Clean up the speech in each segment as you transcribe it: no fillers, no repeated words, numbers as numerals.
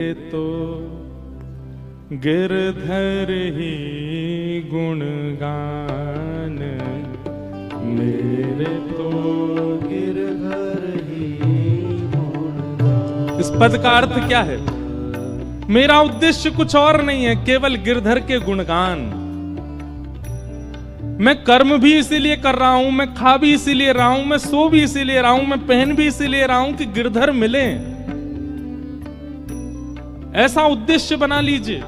तो गिरधर ही गुणगान, मेरे तो गिरधर ही गुणगान। इस पद का अर्थ क्या है? मेरा उद्देश्य कुछ और नहीं है, केवल गिरधर के गुणगान। मैं कर्म भी इसीलिए कर रहा हूं, मैं खा भी इसीलिए रहा हूं, मैं सो भी इसीलिए रहा हूं, मैं पहन भी इसीलिए रहा हूं कि गिरधर मिले। ऐसा उद्देश्य बना लीजिए।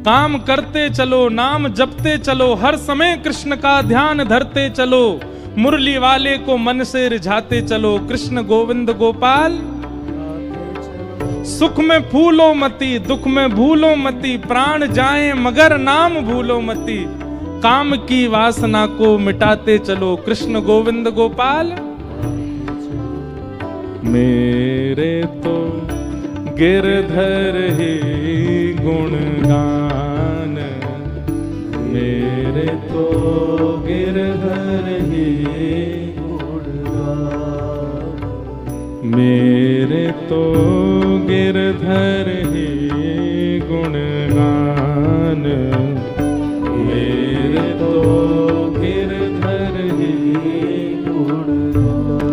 काम करते चलो, नाम जपते चलो, हर समय कृष्ण का ध्यान धरते चलो, मुरली वाले को मन से रिझाते चलो। कृष्ण गोविंद गोपाल, सुख में फूलो मती, दुख में भूलो मती, प्राण जाए मगर नाम भूलो मती। काम की वासना को मिटाते चलो, कृष्ण गोविंद गोपाल। मेरे तो गिरधर ही गुणगान, मेरे तो गिरधर ही गुणगान, मेरे तो गिरधर ही गुणगान, मेरे तो गिरधर ही गुणगान।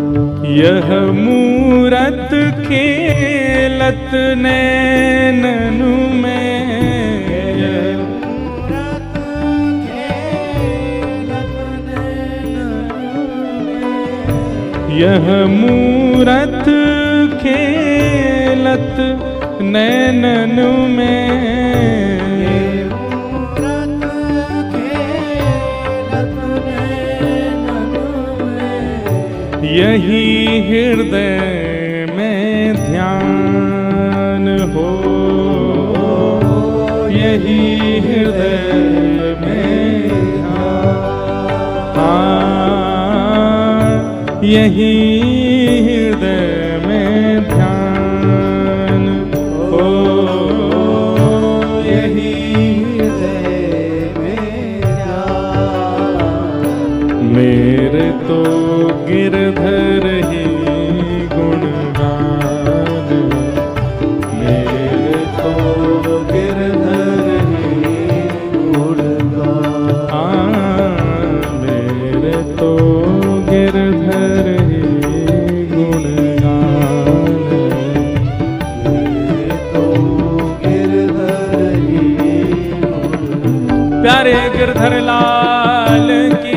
यह मूरत खेलत नैननु में, यह मूरत खेलत नैननु में, यही हृदय में ध्यान हो, यही हृदय में ध्यान, यही हृदय में ध्यान हो, यही हृदय में ध्यान। मेरे तो गिरधर ही गुणगान, मेरे तो गिरधर ही गुणगान, मेरे तो गिरधर ही गुणगान, मेरे तो गिरधर ही गुणगान। प्यारे गिरधर लाल की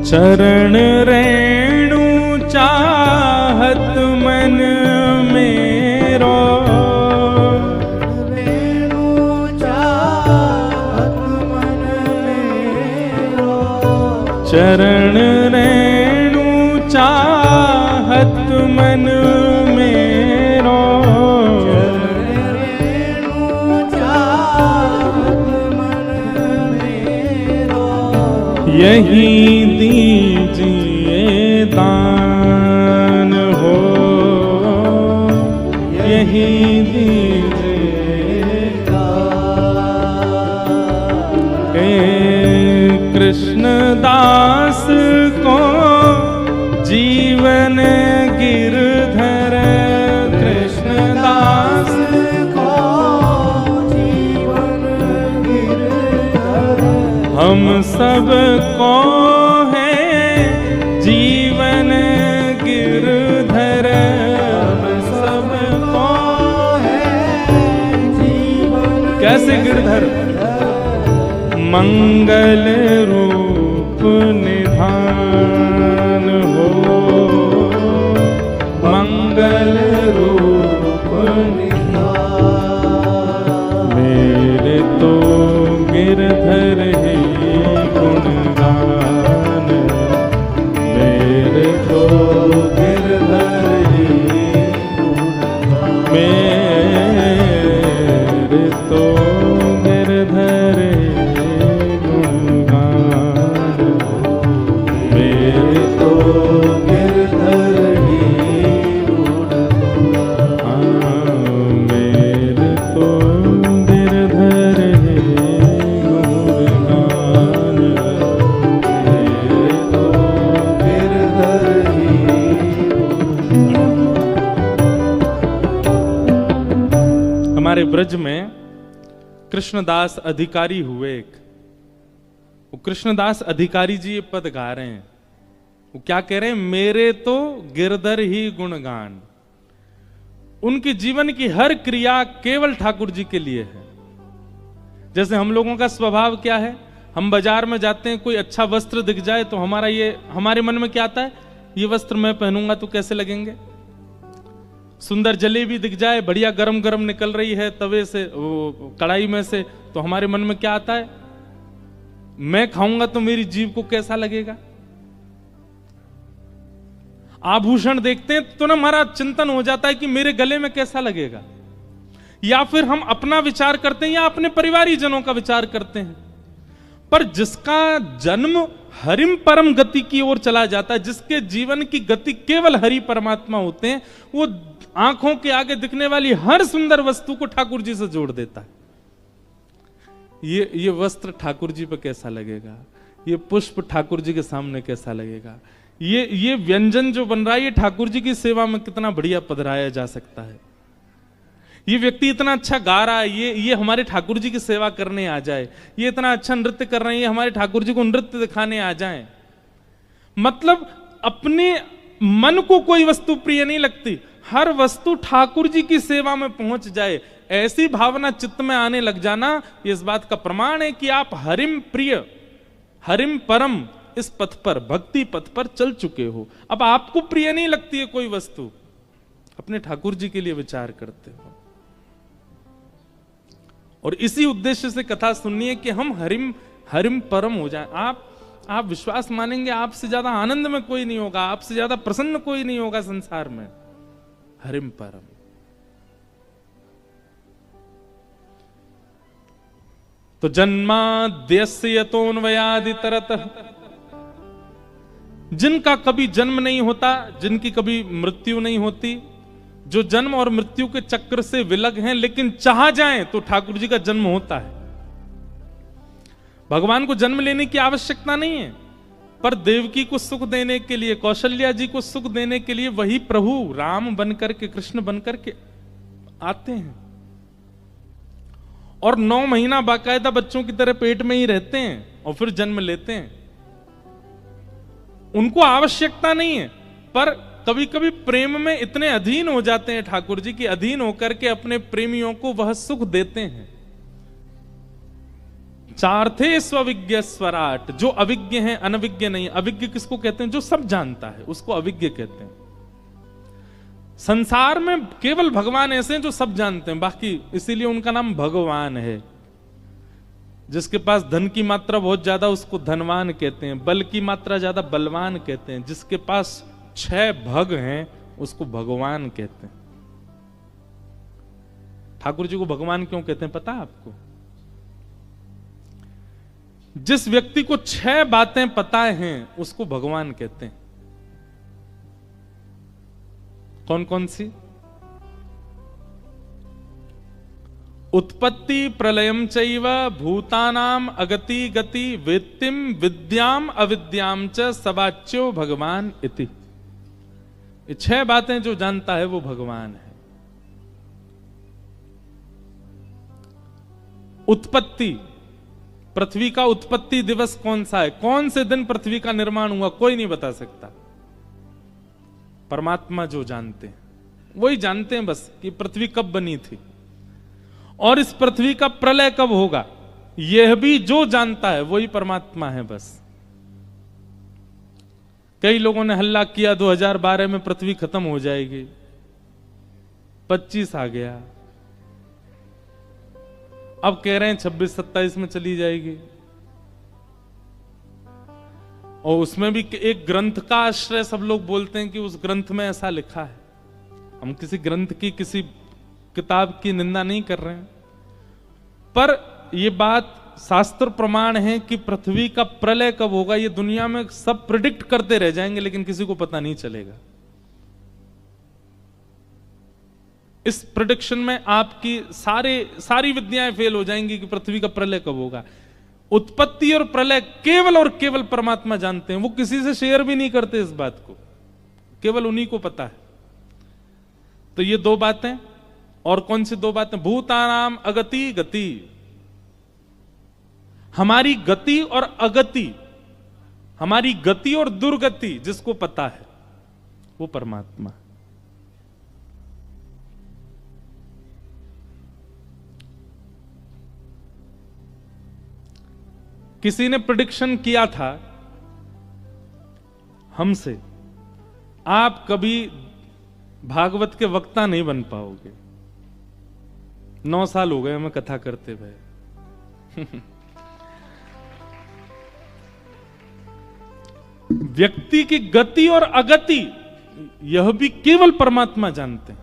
चरण रेणु चाहत मन मेरो, रेणु चाहत मन मेरो, चरण रेणु चाहत मन मेरो, चरण रेणु चाहत मन मेरो, यही दीजिए दान हो, यही दीजिए दान। कृष्ण दास को जीवन गिरधर, कृष्ण दास को जीवन गिरधर, हम सब को जीवन गिरधर, हम सब को है जीवन। कैसे गिरधर? मंगल रूप निधान हो, मंगल रूप निधान। गिरधर ही गुणगान, मेरे तो गिरधर ही गुणगान, मेरे तो गिरधर ही गुणगान, मेरे तो गिरधर ही गुणगान, मेरे तो गिरधर ही गुणगान, मेरे तो गिरधर ही गुणगान। हमारे ब्रज में कृष्णदास अधिकारी हुए एक, वो कृष्णदास अधिकारी जी ये पद गा रहे हैं। वो क्या कह रहे हैं? मेरे तो गिरधर ही गुणगान। उनके जीवन की हर क्रिया केवल ठाकुर जी के लिए है। जैसे हम लोगों का स्वभाव क्या है, हम बाजार में जाते हैं, कोई अच्छा वस्त्र दिख जाए तो हमारे मन में क्या आता है? ये वस्त्र मैं पहनूंगा तो कैसे लगेंगे। सुंदर जलेबी दिख जाए, बढ़िया गरम गरम निकल रही है तवे से, कढ़ाई में से, तो हमारे मन में क्या आता है? मैं खाऊंगा तो मेरी जीभ को कैसा लगेगा। आभूषण देखते हैं तो ना हमारा चिंतन हो जाता है कि मेरे गले में कैसा लगेगा। या फिर हम अपना विचार करते हैं या अपने परिवारी जनों का विचार करते हैं। पर जिसका जन्म हरिम परम गति की ओर चला जाता है, जिसके जीवन की गति केवल हरि परमात्मा होते हैं, वो आंखों के आगे दिखने वाली हर सुंदर वस्तु को ठाकुर जी से जोड़ देता है। ये वस्त्र ठाकुर जी पे कैसा लगेगा, ये पुष्प ठाकुर जी के सामने कैसा लगेगा, ये व्यंजन जो बन रहा है ये ठाकुर जी की सेवा में कितना बढ़िया पधराया जा सकता है। ये व्यक्ति इतना अच्छा गा रहा है, ये हमारे ठाकुर जी की सेवा करने आ जाए। ये इतना अच्छा नृत्य कर रहे हैं, ये हमारे ठाकुर जी को नृत्य दिखाने आ जाए। मतलब अपने मन को कोई वस्तु प्रिय नहीं लगती, हर वस्तु ठाकुर जी की सेवा में पहुंच जाए, ऐसी भावना चित्त में आने लग जाना, इस बात का प्रमाण है कि आप हरिम प्रिय, हरिम परम इस पथ पर, भक्ति पथ पर चल चुके हो। अब आपको प्रिय नहीं लगती है कोई वस्तु, अपने ठाकुर जी के लिए विचार करते हो। और इसी उद्देश्य से कथा सुननी है कि हम हरिम परम हो जाएं। आप विश्वास मानेंगे, आपसे ज्यादा आनंद में कोई नहीं होगा, आपसे ज्यादा प्रसन्न कोई नहीं होगा संसार में। हरिम परम। तो जन्माद्यस्य यतोऽन्वयादितरतः, जिनका कभी जन्म नहीं होता, जिनकी कभी मृत्यु नहीं होती, जो जन्म और मृत्यु के चक्र से विलग हैं, लेकिन चाह जाएं तो ठाकुर जी का जन्म होता है। भगवान को जन्म लेने की आवश्यकता नहीं है, पर देवकी को सुख देने के लिए, कौशल्या जी को सुख देने के लिए वही प्रभु राम बनकर के, कृष्ण बनकर के आते हैं और 9 महीना बाकायदा बच्चों की तरह पेट में ही रहते हैं और फिर जन्म लेते हैं। उनको आवश्यकता नहीं है, पर कभी कभी प्रेम में इतने अधीन हो जाते हैं ठाकुर जी की, अधीन होकर के अपने प्रेमियों को वह सुख देते हैं। चार्थे स्वविज्ञ स्वराट, जो अविज्ञ है, अनविज्ञ नहीं। अविज्ञ किसको कहते हैं? जो सब जानता है, उसको अविज्ञ कहते हैं। संसार में केवल भगवान ऐसे हैं जो सब जानते हैं, बाकी इसीलिए उनका नाम भगवान है। जिसके पास धन की मात्रा बहुत ज्यादा उसको धनवान कहते हैं, बल की मात्रा ज्यादा बलवान कहते हैं। जिसके पास 6 भग हैं उसको भगवान कहते हैं। ठाकुर जी को भगवान क्यों कहते हैं पता है आपको? जिस व्यक्ति को 6 बातें पता हैं उसको भगवान कहते हैं। कौन कौन सी? उत्पत्ति प्रलयम चैव भूतानाम अगति गति वेत्तिम विद्याम अविद्याम च सवाच्यो भगवान इति। ये 6 बातें जो जानता है वो भगवान है। उत्पत्ति, पृथ्वी का उत्पत्ति दिवस कौन सा है, कौन से दिन पृथ्वी का निर्माण हुआ, कोई नहीं बता सकता। परमात्मा जो जानते हैं वही जानते हैं बस कि पृथ्वी कब बनी थी और इस पृथ्वी का प्रलय कब होगा, यह भी जो जानता है वही परमात्मा है बस। कई लोगों ने हल्ला किया 2012 में पृथ्वी खत्म हो जाएगी, 25 आ गया, अब कह रहे हैं 26-27 में चली जाएगी। और उसमें भी एक ग्रंथ का आश्रय सब लोग बोलते हैं कि उस ग्रंथ में ऐसा लिखा है। हम किसी ग्रंथ की, किसी किताब की निंदा नहीं कर रहे हैं, पर यह बात शास्त्र प्रमाण है कि पृथ्वी का प्रलय कब होगा ये दुनिया में सब प्रिडिक्ट करते रह जाएंगे, लेकिन किसी को पता नहीं चलेगा। इस प्रिडिक्शन में आपकी सारी विद्याएं फेल हो जाएंगी कि पृथ्वी का प्रलय कब होगा। उत्पत्ति और प्रलय केवल और केवल परमात्मा जानते हैं, वो किसी से शेयर भी नहीं करते इस बात को, केवल उन्हीं को पता है। तो ये दो बातें, और कौन सी दो बातें? भूतानाम अगति गति, हमारी गति और अगति, हमारी गति और दुर्गति जिसको पता है वो परमात्मा। किसी ने प्रेडिक्शन किया था हमसे, आप कभी भागवत के वक्ता नहीं बन पाओगे। 9 साल हो गए हमें कथा करते हुए। व्यक्ति की गति और अगति यह भी केवल परमात्मा जानते हैं।